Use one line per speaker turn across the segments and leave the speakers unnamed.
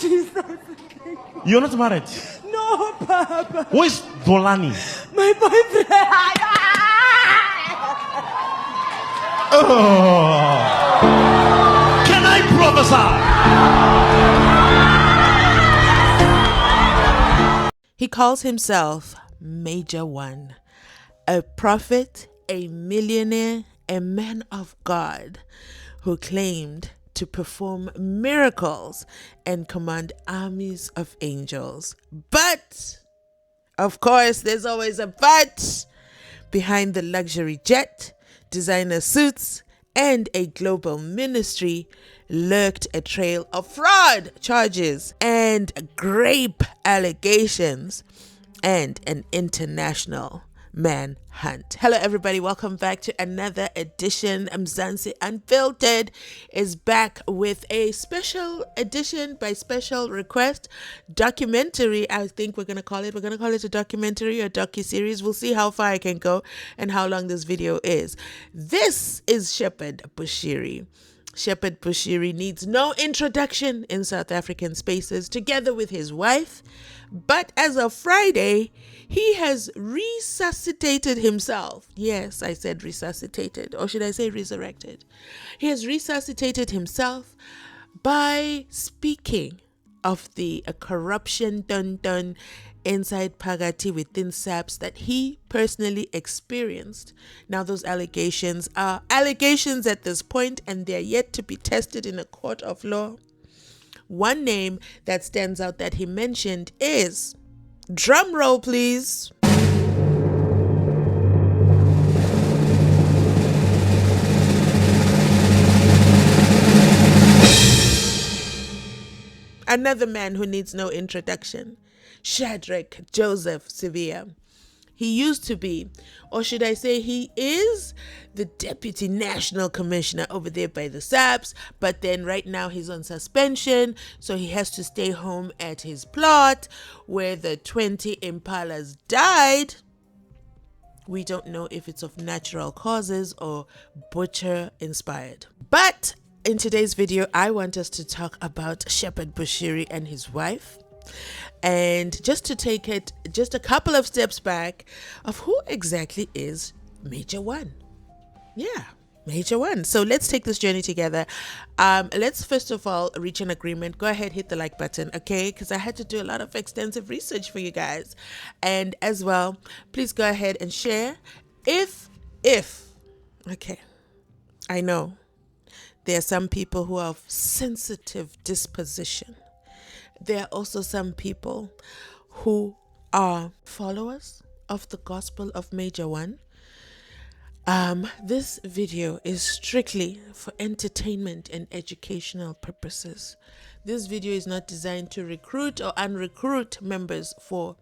Jesus.
You're not married?
No, Papa.
Who is Dolani?
My boyfriend.
Oh. Can I prophesy?
He calls himself Major One, a prophet, a millionaire, a man of God who claimed to perform miracles and command armies of angels. But, of course, there's always a but. Behind the luxury jet, designer suits, and a global ministry lurked a trail of fraud charges and grape allegations and an international manhunt. Hello everybody, welcome back to another edition. Mzansi Unfiltered is back with a special edition by special request documentary. I think we're going to call it a documentary or docu-series. We'll see how far I can go and how long this video is. This is Shepperd Bushiri. Shepperd Bushiri needs no introduction in South African spaces, together with his wife. But as of Friday, he has resuscitated himself. Yes, I said resuscitated, or should I say resurrected? He has resuscitated himself by speaking of the corruption done inside Phakathi within SAPS that he personally experienced. Now, those allegations are allegations at this point, and they're yet to be tested in a court of law. One name that stands out that he mentioned is, drum roll please, another man who needs no introduction, Shadrack Joseph Sibiya. He used to be, or should I say he is, the Deputy National Commissioner over there by the SAPS, but then right now he's on suspension, so he has to stay home at his plot where the 20 impalas died. We don't know if it's of natural causes or butcher inspired. But in today's video, I want us to talk about Shepperd Bushiri and his wife. And just to take it just a couple of steps back of who exactly is Major One. Yeah, Major One. So let's take this journey together. Let's first of all reach an agreement. Go ahead, hit the like button, okay? Because I had to do a lot of extensive research for you guys. And as well, please go ahead and share. Okay, I know there are some people who are of sensitive disposition. There are also some people who are followers of the gospel of Major One. This video is strictly for entertainment and educational purposes. This video is not designed to recruit or unrecruit members for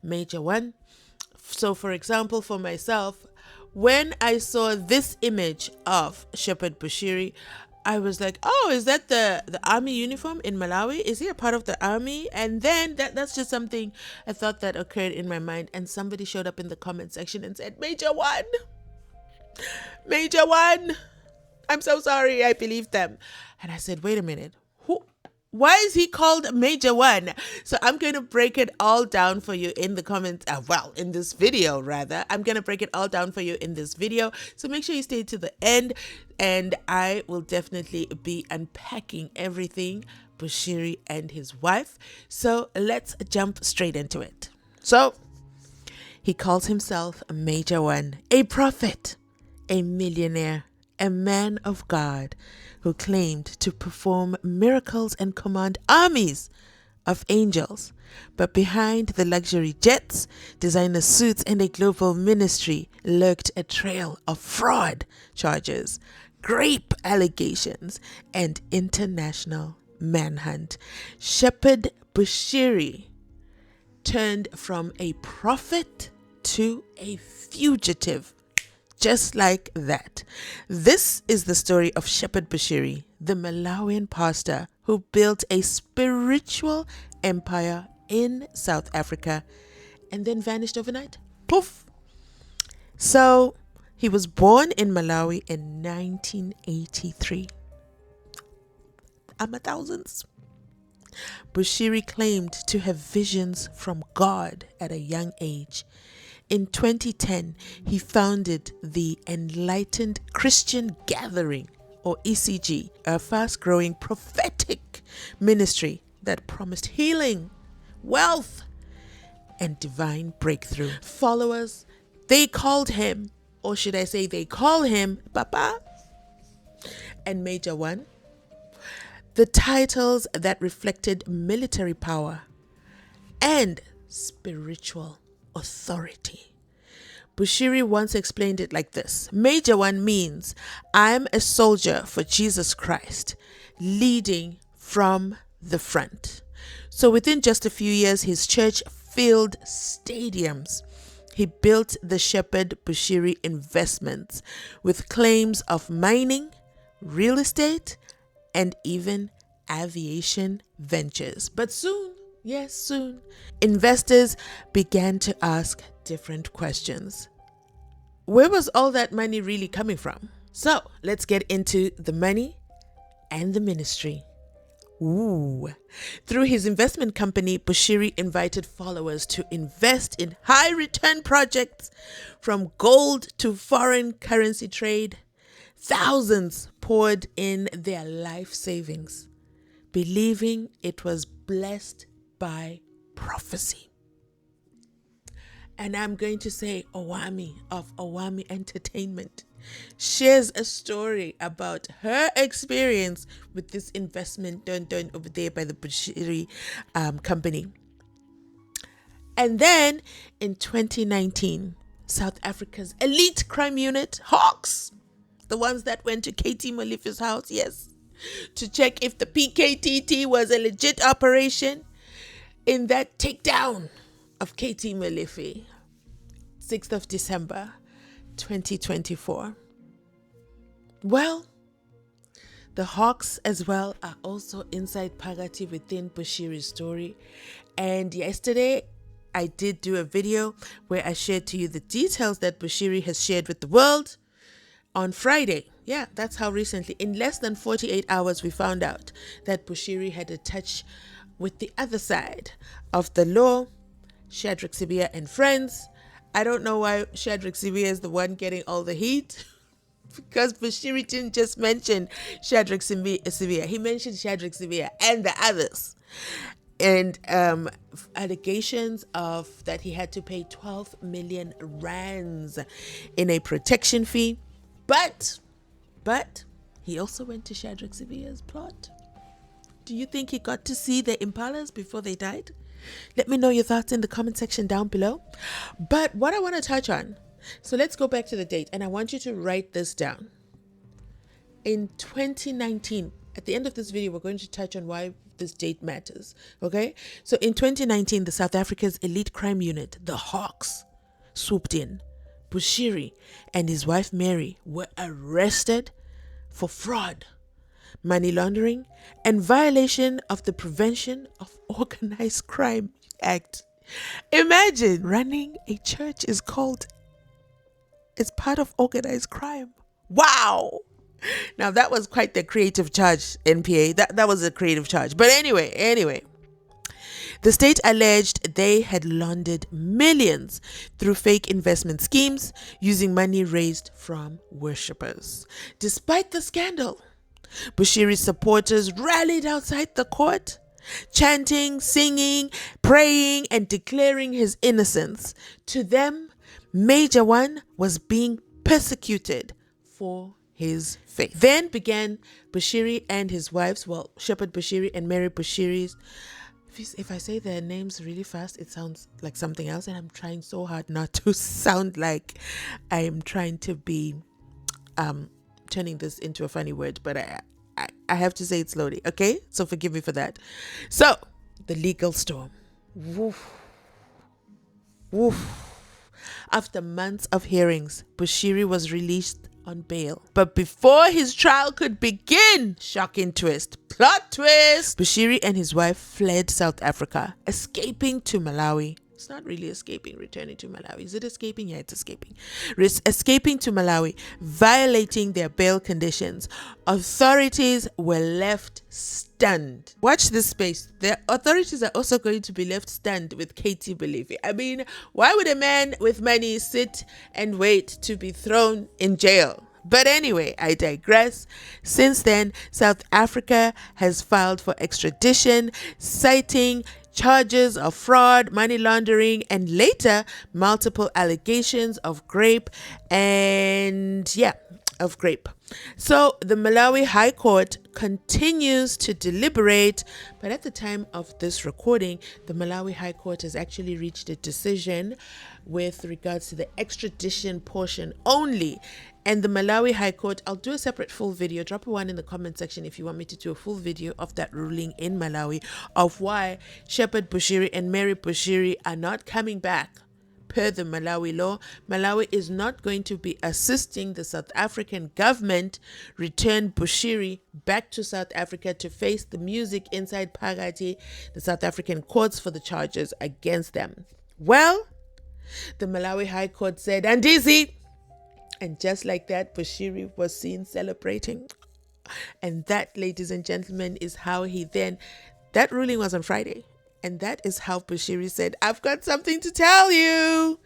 Major One. So for example, for myself, when I saw this image of Shepperd Bushiri, I was like, oh, is that the army uniform in Malawi? Is he a part of the army? And then that's just something I thought that occurred in my mind. And somebody showed up in the comment section and said, Major One, I'm so sorry. I believed them. And I said, wait a minute. Why is he called Major One? So I'm going to break it all down for you in the comments. In this video, rather. I'm going to break it all down for you in this video. So make sure you stay to the end. And I will definitely be unpacking everything Bushiri and his wife. So let's jump straight into it. So he calls himself Major One, a prophet, a millionaire, a man of God who claimed to perform miracles and command armies of angels. But behind the luxury jets, designer suits, and a global ministry lurked a trail of fraud charges, grape allegations, and international manhunt. Shepperd Bushiri turned from a prophet to a fugitive. Just like that. This is the story of Shepperd Bushiri, the Malawian pastor who built a spiritual empire in South Africa and then vanished overnight. Poof! So he was born in Malawi in 1983. I'm a thousands. Bushiri claimed to have visions from God at a young age. In 2010, he founded the Enlightened Christian Gathering, or ECG, a fast-growing prophetic ministry that promised healing, wealth, and divine breakthrough. Followers, they called him, or should I say they call him, Papa and Major One, the titles that reflected military power and spiritual authority. Bushiri once explained it like this: Major One means I'm a soldier for Jesus Christ, leading from the front. So within just a few years, his church filled stadiums. He built the Shepperd Bushiri investments with claims of mining, real estate, and even aviation ventures. But soon, yes, soon, investors began to ask different questions. Where was all that money really coming from? So let's get into the money and the ministry. Through his investment company, Bushiri invited followers to invest in high return projects, from gold to foreign currency trade. Thousands poured in their life savings, believing it was blessed by prophecy. And I'm going to say Owami of Owami Entertainment shares a story about her experience with this investment done over there by the Bushiri company. And then in 2019, South Africa's elite crime unit, Hawks, the ones that went to KT Malifi's house, yes, to check if the PKTT was a legit operation, in that takedown of KT Malifi, 6th of December, 2024. Well, the Hawks as well are also inside Pagati within Bushiri's story. And yesterday, I did do a video where I shared to you the details that Bushiri has shared with the world. On Friday, yeah, that's how recently, in less than 48 hours, we found out that Bushiri had a touch with the other side of the law, Shadrack Sibiya and friends. I don't know why Shadrack Sibiya is the one getting all the heat, because Bushiri didn't just mention Shadrack Sibiya. He mentioned Shadrack Sibiya and the others. And allegations of that he had to pay 12 million rands in a protection fee. But he also went to Shadrack Sibiya's plot. Do you think he got to see the impalas before they died? Let me know your thoughts in the comment section down below. But what I want to touch on, so let's go back to the date, and I want you to write this down. In 2019, at the end of this video, we're going to touch on why this date matters, okay? So in 2019, the South Africa's elite crime unit, the Hawks, swooped in. Bushiri and his wife Mary were arrested for fraud, money laundering, and violation of the Prevention of Organized Crime Act. Imagine running a church is part of organized crime. Wow. Now that was quite the creative charge, NPA. That was a creative charge. But anyway. The state alleged they had laundered millions through fake investment schemes using money raised from worshippers. Despite the scandal, Bushiri's supporters rallied outside the court, chanting, singing, praying, and declaring his innocence. To them, Major One was being persecuted for his faith. Then began Bushiri and his wives, Shepperd Bushiri and Mary Bushiri's. If I say their names really fast, it sounds like something else, and I'm trying so hard not to sound like I am trying to be turning this into a funny word, but I have to say it slowly, okay? So forgive me for that. So, the legal storm. Woof. After months of hearings, Bushiri was released on bail. But before his trial could begin, shocking twist, plot twist, Bushiri and his wife fled South Africa, escaping to Malawi It's not really escaping, returning to Malawi. Is it escaping? Yeah, it's escaping. Escaping to Malawi, violating their bail conditions. Authorities were left stunned. Watch this space. The authorities are also going to be left stunned with Katie Believy. I mean, why would a man with money sit and wait to be thrown in jail? But anyway, I digress. Since then, South Africa has filed for extradition, citing charges of fraud, money laundering, and later multiple allegations of grape. So the Malawi High Court continues to deliberate, but at the time of this recording, the Malawi High Court has actually reached a decision with regards to the extradition portion only. And the Malawi High Court, I'll do a separate full video. Drop a one in the comment section if you want me to do a full video of that ruling in Malawi, of why Shepperd Bushiri and Mary Bushiri are not coming back. Per the Malawi law, Malawi is not going to be assisting the South African government return Bushiri back to South Africa to face the music inside Phakathi, the South African courts, for the charges against them. Well, the Malawi High Court said, Andizi. And just like that, Bushiri was seen celebrating. And that, ladies and gentlemen, is how that ruling was on Friday. And that is how Bushiri said, I've got something to tell you.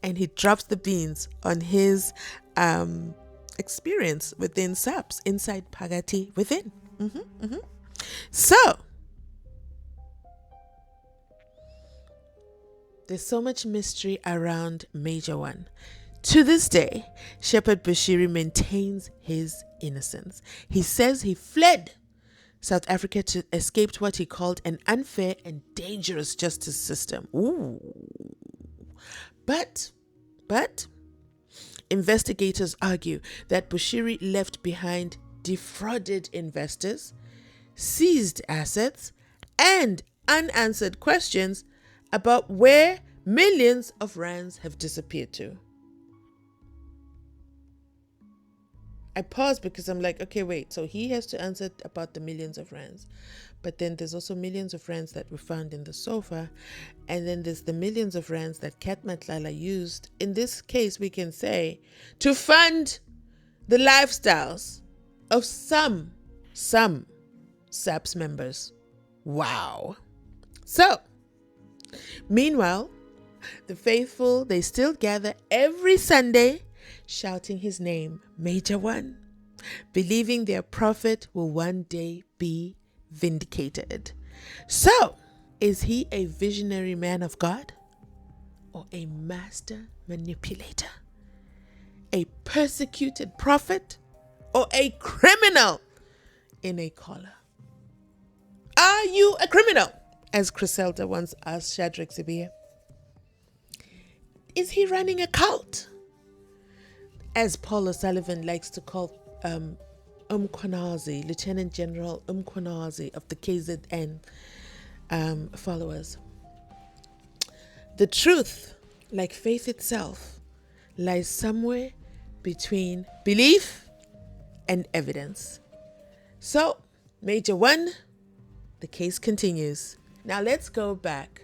And he drops the beans on his experience within SAPS, inside Phakathi within. So, there's so much mystery around Major One. To this day, Shepperd Bushiri maintains his innocence. He says he fled South Africa to escape what he called an unfair and dangerous justice system. Ooh. But investigators argue that Bushiri left behind defrauded investors, seized assets, and unanswered questions about where millions of rands have disappeared to. I paused because I'm like, okay, wait. So he has to answer about the millions of rands. But then there's also millions of rands that were found in the sofa. And then there's the millions of rands that Kat Matlala used. In this case, we can say, to fund the lifestyles of some SAPS members. Wow. So, meanwhile, the faithful, they still gather every Sunday shouting his name, Major One, believing their prophet will one day be vindicated. So, is he a visionary man of God or a master manipulator? A persecuted prophet or a criminal in a collar? Are you a criminal? As Griselda once asked Shadrack Sibiya. Is he running a cult? As Paul O'Sullivan likes to call Umkhwanazi, Lieutenant General Umkhwanazi of the KZN followers. The truth, like faith itself, lies somewhere between belief and evidence. So, Major One, the case continues. Now let's go back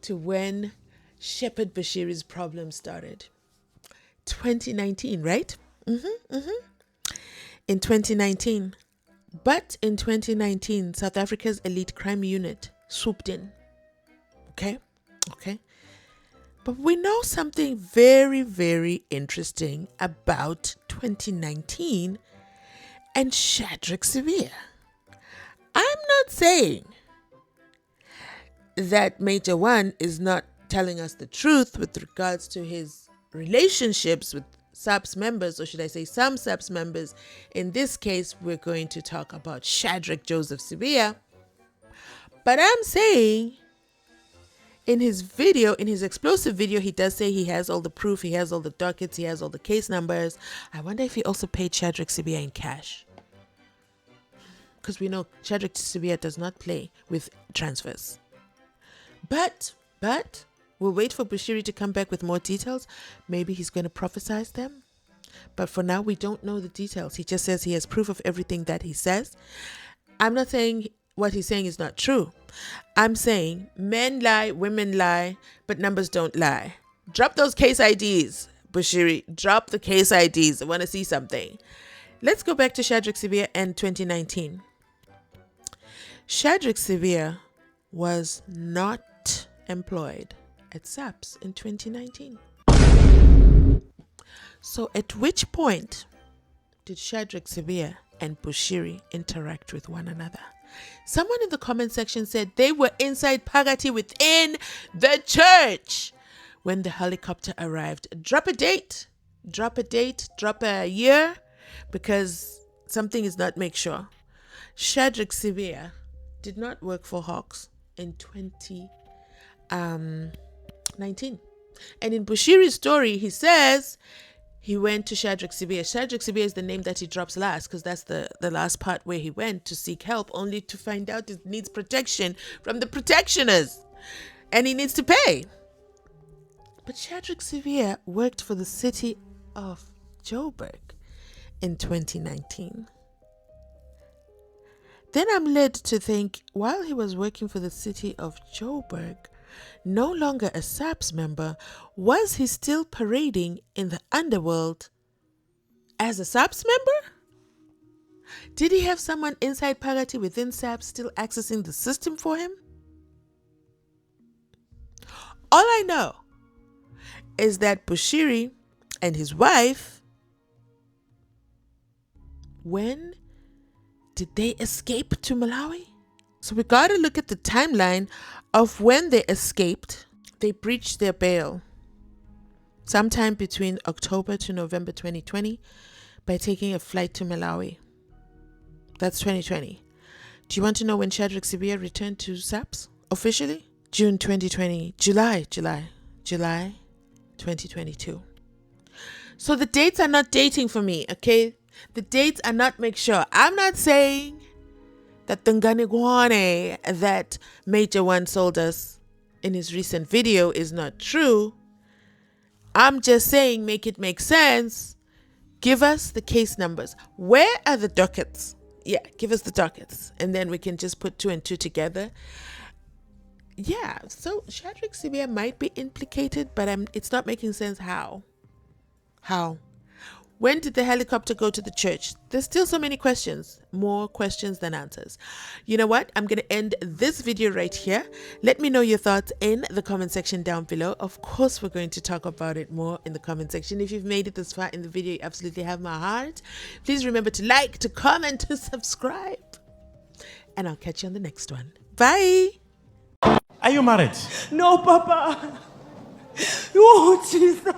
to when Shepperd Bushiri's problem started. 2019, right? In 2019. But in 2019, South Africa's elite crime unit swooped in. Okay. But we know something very, very interesting about 2019 and Shadrack Sibiya. I'm not saying that Major One is not telling us the truth with regards to his relationships with SAPS members, or should I say some SAPS members. In this case, we're going to talk about Shadrack Joseph Sibiya. But I'm saying in his video, in his explosive video, he does say he has all the proof, he has all the dockets, he has all the case numbers. I wonder if he also paid Shadrack Sibiya in cash. Because we know Shadrack Sibiya does not play with transfers. But we'll wait for Bushiri to come back with more details. Maybe he's going to prophesize them. But for now, we don't know the details. He just says he has proof of everything that he says. I'm not saying what he's saying is not true. I'm saying men lie, women lie, but numbers don't lie. Drop those case IDs, Bushiri. Drop the case IDs. I want to see something. Let's go back to Shadrack Sibiya and 2019. Shadrack Sibiya was not employed at SAPS in 2019. So at which point did Shadrack Sibiya and Bushiri interact with one another? Someone in the comment section said they were inside Phakathi within the church when the helicopter arrived. Drop a date, drop a year, because something is not make sure. Shadrack Sibiya did not work for Hawks in 2019. And in Bushiri's story, he says he went to Shadrack Sibiya. Shadrack Sibiya is the name that he drops last, because that's the last part where he went to seek help, only to find out he needs protection from the protectioners. And he needs to pay. But Shadrack Sibiya worked for the city of Joburg in 2019. Then I'm led to think, while he was working for the city of Joburg, no longer a SAPS member, was he still parading in the underworld as a SAPS member? Did he have someone inside Phakathi within SAPS still accessing the system for him? All I know is that Bushiri and his wife, when did they escape to Malawi? So we got to look at the timeline of when they escaped. They breached their bail sometime between October to November 2020 by taking a flight to Malawi. That's 2020. Do you want to know when Shadrack Sibiya returned to SAPS officially? June 2020, July 2022. So the dates are not dating for me, okay? The dates are not make sure. I'm not saying that the Nganigwane that Major One sold us in his recent video is not true. I'm just saying make it make sense. Give us the case numbers. Where are the dockets? Yeah, give us the dockets. And then we can just put two and two together. Yeah, so Shadrack Sibiya might be implicated, but it's not making sense how. How? When did the helicopter go to the church? There's still so many questions, more questions than answers. You know what? I'm going to end this video right here. Let me know your thoughts in the comment section down below. Of course, we're going to talk about it more in the comment section. If you've made it this far in the video, you absolutely have my heart. Please remember to like, to comment, to subscribe. And I'll catch you on the next one. Bye.
Are you married?
No, Papa. Oh, Jesus.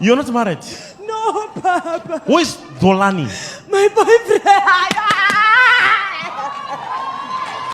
You're not married?
No, Papa.
Who is Dolani?
My boyfriend.